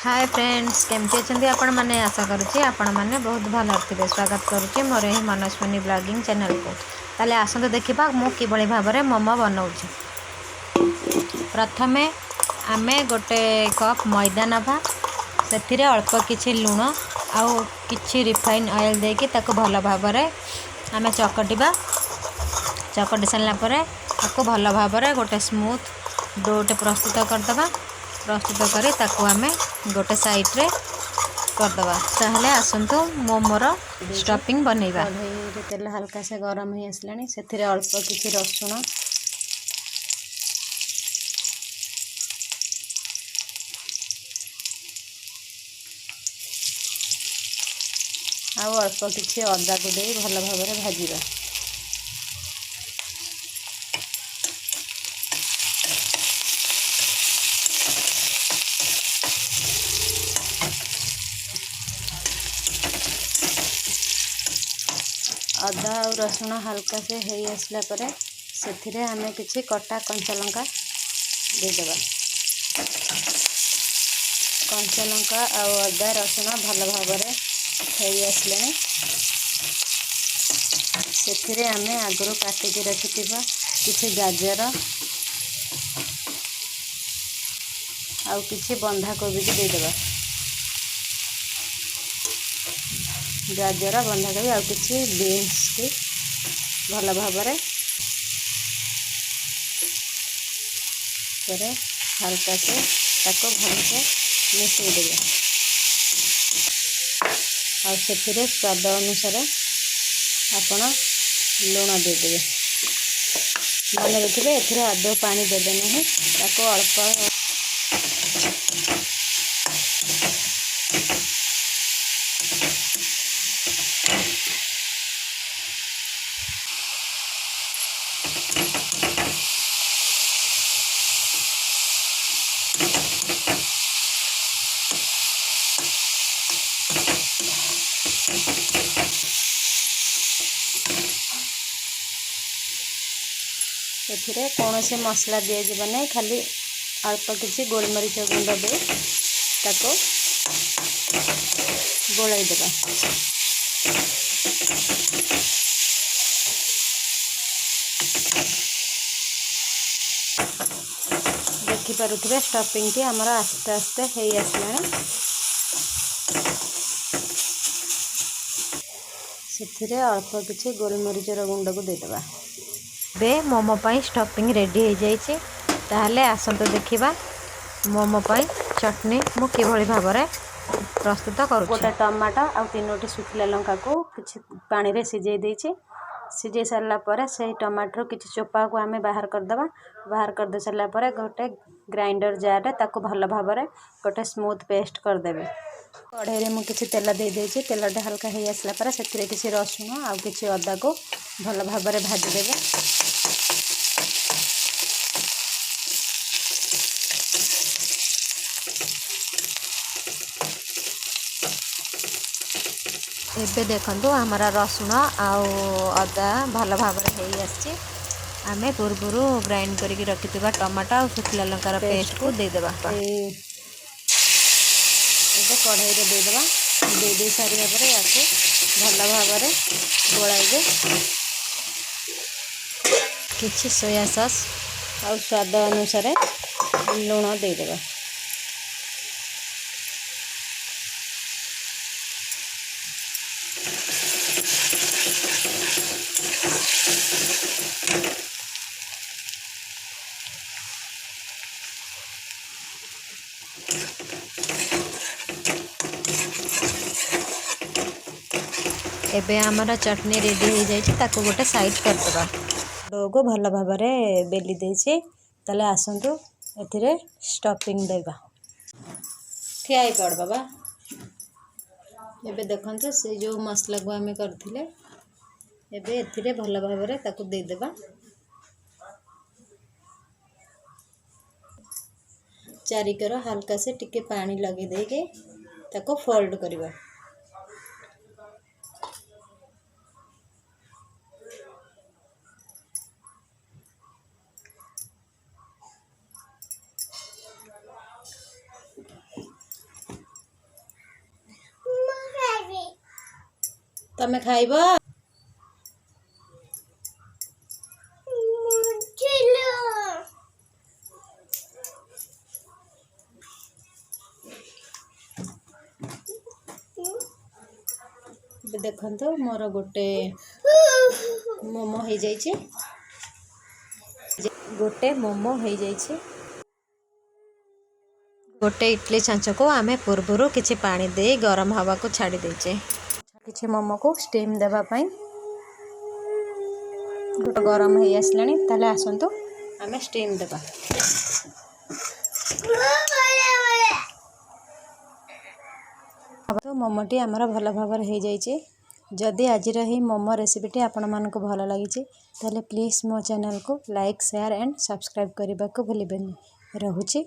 Hi friends, केमती अच्छे आपण मैंने आशा करुँचे आपण मैंने बहुत भल थे। स्वागत करुँचे मोर यही मनस्विनी ब्लॉगिंग चैनल को। ताले आसत देखा मु कि भाव में मोमो बनाऊँ। प्रथमे आमे गोटे कप मैदा नवा से अल्प किछि लुण आउ किछि रिफाइन ऑयल देके ताको भल भाव में आमे चकटिबा। चकटी सारा पर ताको भल भाव में गोटे स्मूथ डोटे प्रस्तुत करदबा। प्रस्तुत करी ताको आमे गोटे साइड रे करदबा। ताहले आसंतु मोमोर स्टफिंग बनैबा। कढ़ई रे तेल हल्का से गरम हो आसलानी सेथिरे अल्प किछि रसुण आउ अल्प किछि अदा को दे भल भाव में भाजिबा। अदा और रसुण हल्का से हो आसला परे सेथिरे हमें किछि कटा कंचा लंका देदेबा। कंचा लंका और अदा रसुण भल भाव में हो आसले सेथिरे हमें आगुरी काटिकी रखिथिबा किछि गाजर आउ किछि बंधा कोबी की देदेबा। गाजर बंधाकोबी आउ किछि बीन्स की भल भाव में हल्का से ताको भल से मिसई देबे। और से स्वाद अनुसार आपण लुण देदेवे। मन रखिए एथिरे आदौ पानी देबे नहीं, ताको अल्प एथिरे कौन से मसला दिया नहीं, खाली अल्प किसी गोलमरीच गुंड दे ताको गोलाई देबा। देखि पारुथिबे स्टफिंग की हमर आस्ते आस्ते हे आसला। सेथिरे अल्प किसी गोलमरीचर गुंड को देदेबा। बे मोमो पाई स्टफिंग रेडी हो जाइए। ताहले आसंतु देखिबा मोमो पाई चटनी मु किभଳି भाव में प्रस्तुत करूँ। गोटे टमाटो आ तीनोटी सुखिला लंका को किछि पानी रे सिझाई देछि। सिझाई सारा पर से टमाटर किछि चोपा को आमे बाहर करदबा। बाहर कर दे सारा पर गोटे ग्राइंडर जार रे ताको भल भाव में गोटे स्मूथ पेस्ट कर देबे। कढ़ई रे मु किछि तेल दे देछि। तेलटा हल्का हो आसला पर सेथिरे किछि रसुण आ किछि अदा को भल भाव में भाजी देबे। एबे देखंतु हमारा रसुण आउ अदा भल भाव में हो आसी। आमे पूर्वरु ग्राइंड करके रखिथिबा टमाटो और सुखिला लंकार पेस्ट को दे देबा। एबे कढ़ई रे दे देबा। दे सारिया पर याको भल भाव में गोलाइबे। किछि सोया सॉस और स्वाद अनुसार लूण दे देबा। एबे हमारा चटनी रेडी हो जाइए। ताको गोटे साइड करदबा। डो को भल भाव में बेली देछि। ताले आसंतु एथिरे स्टफिंग देबा। ठिया पड़ बाबा। एबे देखंतु से जो मसला को आमे करथिले एबे एथिरे भल भाव में ताको दे देबा। चारिकर हल्का से टिके पानी लगे देके ताको फोल्ड करबा। तमे खाइब देखो मोर गोटे मोमो हो जाइए गोटे मोमो हो जाइए गोटे इडली छांच को आमे पूर्वर किसी पानी दे गरम हवा को छाड़ी देचे किसी मोमो को स्टीम देवाई गोटे गरम हो आसलानी ताले आसतु आमे स्टीम देबा तो मोमोटी आमर भल भाव हो जाइए जदि आज मोमो रेसिपीटी आपण मानक भल लगी ताले प्लीज मो चैनल को लाइक शेयर एंड सब्सक्राइब करने को भूलें। रहुची।